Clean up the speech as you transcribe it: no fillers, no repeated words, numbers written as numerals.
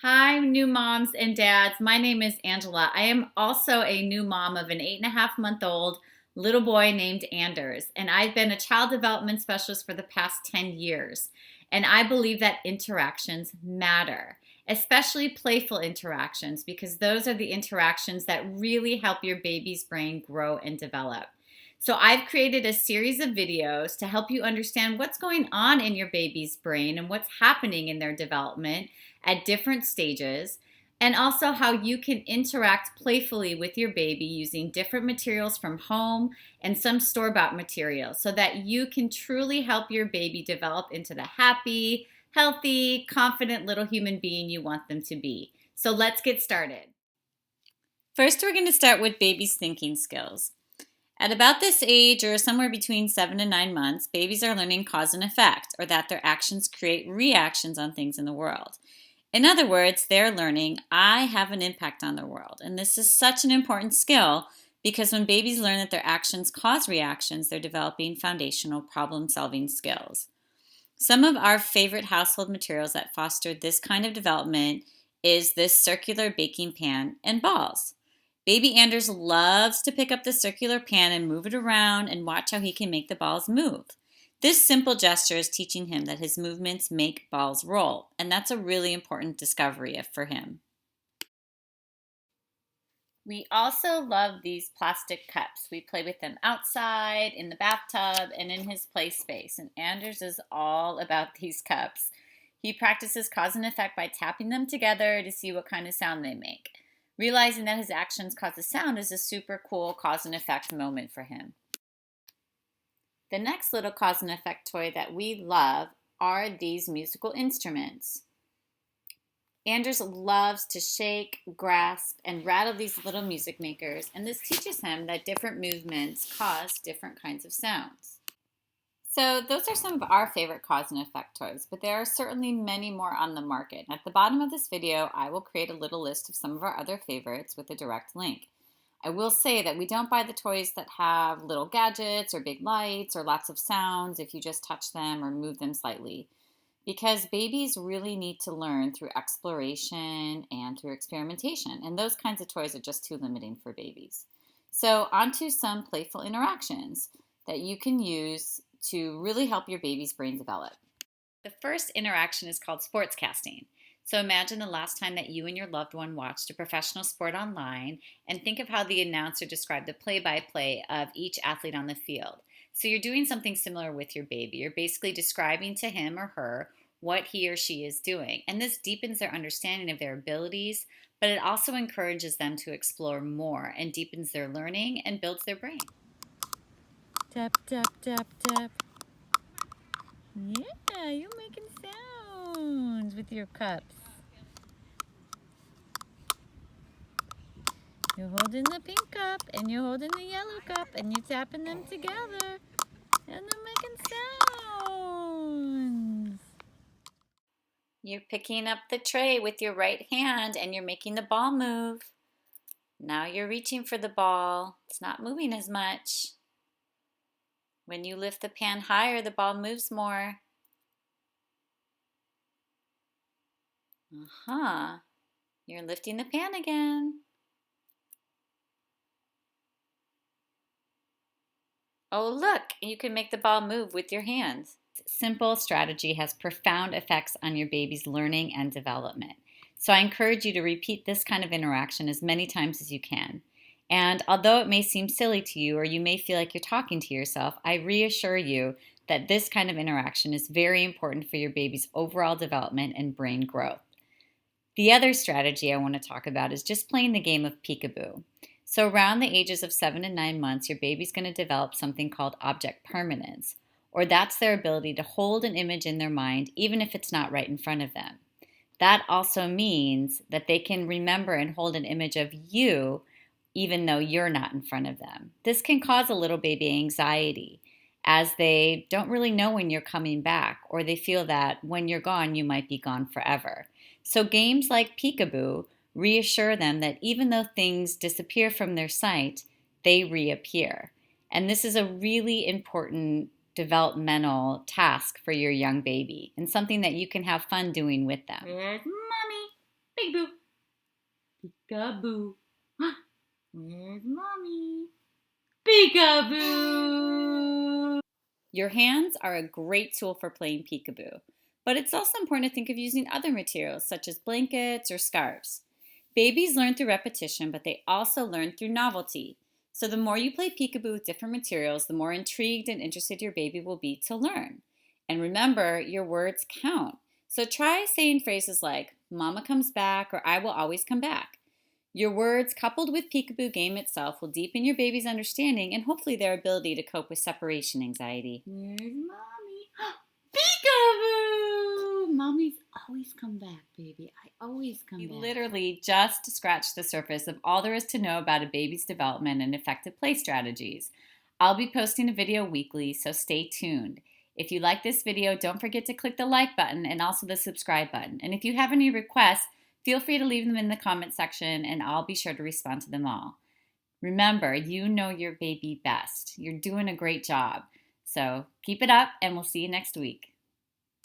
Hi, new moms and dads. My name is Angela. I am also a new mom of an 8.5-month-old little boy named Anders, and I've been a child development specialist for the past 10 years. And I believe that interactions matter, especially playful interactions, because those are the interactions that really help your baby's brain grow and develop. So I've created a series of videos to help you understand what's going on in your baby's brain and what's happening in their development at different stages, and also how you can interact playfully with your baby using different materials from home and some store-bought materials so that you can truly help your baby develop into the happy, healthy, confident little human being you want them to be. So let's get started. First, we're going to start with baby's thinking skills. At about this age, or somewhere between 7 and 9 months, babies are learning cause and effect, or that their actions create reactions on things in the world. In other words, they're learning, I have an impact on the world. And this is such an important skill because when babies learn that their actions cause reactions, they're developing foundational problem-solving skills. Some of our favorite household materials that foster this kind of development is this circular baking pan and balls. Baby Anders loves to pick up the circular pan and move it around and watch how he can make the balls move. This simple gesture is teaching him that his movements make balls roll, and that's a really important discovery for him. We also love these plastic cups. We play with them outside, in the bathtub, and in his play space, and Anders is all about these cups. He practices cause and effect by tapping them together to see what kind of sound they make. Realizing that his actions cause a sound is a super cool cause and effect moment for him. The next little cause and effect toy that we love are these musical instruments. Anders loves to shake, grasp, and rattle these little music makers, and this teaches him that different movements cause different kinds of sounds. So those are some of our favorite cause and effect toys, but there are certainly many more on the market. At the bottom of this video, I will create a little list of some of our other favorites with a direct link. I will say that we don't buy the toys that have little gadgets or big lights or lots of sounds if you just touch them or move them slightly, because babies really need to learn through exploration and through experimentation, and those kinds of toys are just too limiting for babies. So onto some playful interactions that you can use to really help your baby's brain develop. The first interaction is called sportscasting. So imagine the last time that you and your loved one watched a professional sport online and think of how the announcer described the play-by-play of each athlete on the field. So you're doing something similar with your baby. You're basically describing to him or her what he or she is doing. And this deepens their understanding of their abilities, but it also encourages them to explore more and deepens their learning and builds their brain. Tap, tap, tap, tap. Yeah, you're making sounds with your cups. You're holding the pink cup and you're holding the yellow cup and you're tapping them together and they're making sounds. You're picking up the tray with your right hand and you're making the ball move. Now you're reaching for the ball. It's not moving as much. When you lift the pan higher, the ball moves more. You're lifting the pan again. Oh, look, you can make the ball move with your hands. Simple strategy has profound effects on your baby's learning and development. So I encourage you to repeat this kind of interaction as many times as you can. And although it may seem silly to you or you may feel like you're talking to yourself, I reassure you that this kind of interaction is very important for your baby's overall development and brain growth. The other strategy I want to talk about is just playing the game of peekaboo. So around the ages of 7 and 9 months, your baby's going to develop something called object permanence, or that's their ability to hold an image in their mind even if it's not right in front of them. That also means that they can remember and hold an image of you even though you're not in front of them. This can cause a little baby anxiety as they don't really know when you're coming back, or they feel that when you're gone, you might be gone forever. So games like peekaboo reassure them that even though things disappear from their sight, they reappear. And this is a really important developmental task for your young baby and something that you can have fun doing with them. Where's Mommy? Peekaboo. Peekaboo. Where's Mommy? Peekaboo! Your hands are a great tool for playing peekaboo, but it's also important to think of using other materials such as blankets or scarves. Babies learn through repetition, but they also learn through novelty. So the more you play peekaboo with different materials, the more intrigued and interested your baby will be to learn. And remember, your words count. So try saying phrases like, Mama comes back, or I will always come back. Your words, coupled with peekaboo game itself, will deepen your baby's understanding and hopefully their ability to cope with separation anxiety. Where's Mommy? Peekaboo! Mommy's always come back, baby. I always come back. We literally just scratched the surface of all there is to know about a baby's development and effective play strategies. I'll be posting a video weekly, so stay tuned. If you like this video, don't forget to click the like button and also the subscribe button. And if you have any requests, feel free to leave them in the comment section and I'll be sure to respond to them all. Remember, you know your baby best. You're doing a great job. So keep it up and we'll see you next week.